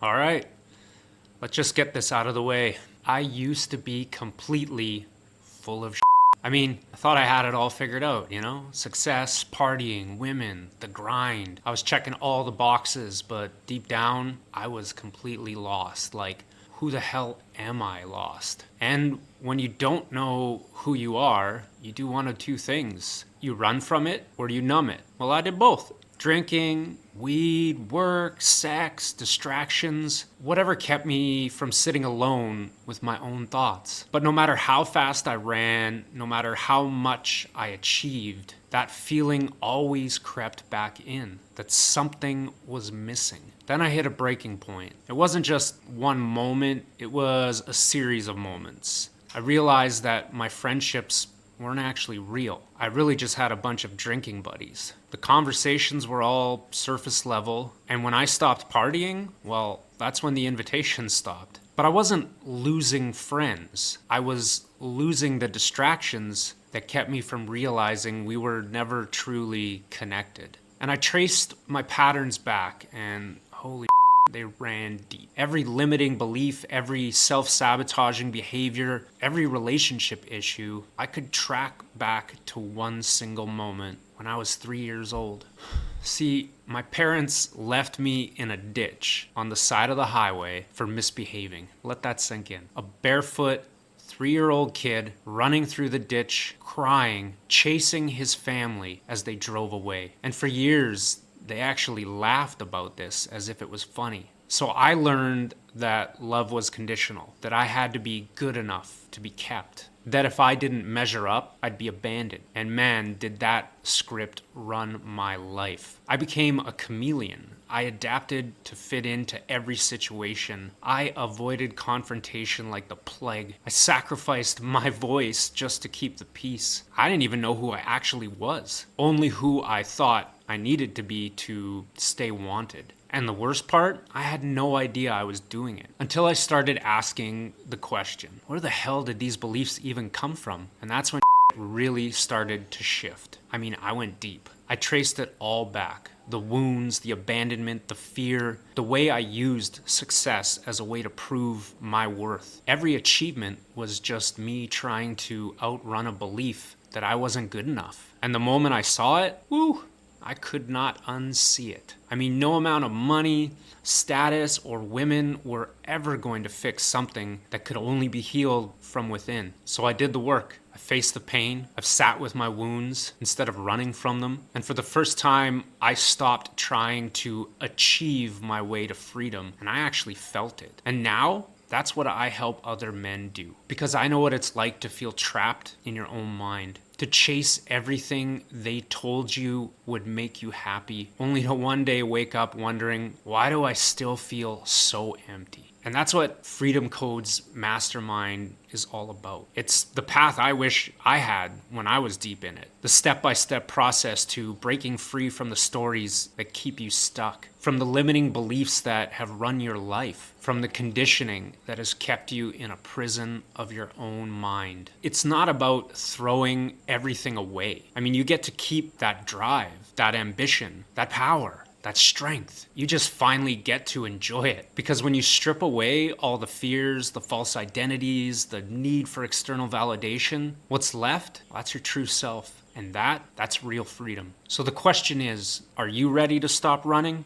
All right, let's just get this out of the way. I used to be completely full of shit. I mean, I thought I had it all figured out, Success, partying, women, the grind. I was checking all the boxes, but deep down, I was completely lost. Like, who the hell am I lost? And when you don't know who you are, you do one of two things. You run from it or you numb it. Well, I did both. Drinking, weed, work, sex, distractions, whatever kept me from sitting alone with my own thoughts. But no matter how fast I ran, no matter how much I achieved, that feeling always crept back in, that something was missing. Then I hit a breaking point. It wasn't just one moment, it was a series of moments. I realized that my friendships weren't actually real. I really just had a bunch of drinking buddies. The conversations were all surface level, and when I stopped partying, well, that's when the invitations stopped. But I wasn't losing friends. I was losing the distractions that kept me from realizing we were never truly connected. And I traced my patterns back, and holy they ran deep. Every limiting belief, every self-sabotaging behavior, every relationship issue, I could track back to one single moment when I was 3 years old. See, my parents left me in a ditch on the side of the highway for misbehaving. Let that sink in. A barefoot 3-year-old kid running through the ditch, crying, chasing his family as they drove away. And for years, they actually laughed about this as if it was funny. So I learned that love was conditional, that I had to be good enough to be kept, that if I didn't measure up, I'd be abandoned. And man, did that script run my life. I became a chameleon. I adapted to fit into every situation. I avoided confrontation like the plague. I sacrificed my voice just to keep the peace. I didn't even know who I actually was, only who I thought I needed to be to stay wanted. And the worst part, I had no idea I was doing it until I started asking the question, where the hell did these beliefs even come from? And that's when really started to shift. I mean, I went deep. I traced it all back. The wounds, the abandonment, the fear, the way I used success as a way to prove my worth. Every achievement was just me trying to outrun a belief that I wasn't good enough. And the moment I saw it, I could not unsee it. I mean, no amount of money, status, or women were ever going to fix something that could only be healed from within. So I did the work. I faced the pain. I've sat with my wounds instead of running from them. And for the first time, I stopped trying to achieve my way to freedom, and I actually felt it. And now, that's what I help other men do. Because I know what it's like to feel trapped in your own mind, to chase everything they told you would make you happy, only to one day wake up wondering, why do I still feel so empty? And that's what Freedom Code's mastermind is all about. It's the path I wish I had when I was deep in it. The step-by-step process to breaking free from the stories that keep you stuck, from the limiting beliefs that have run your life, from the conditioning that has kept you in a prison of your own mind. It's not about throwing everything away. I mean, you get to keep that drive, that ambition, that power, that strength. You just finally get to enjoy it. Because when you strip away all the fears, the false identities, the need for external validation, what's left? Well, that's your true self. And that's real freedom. So the question is, are you ready to stop running?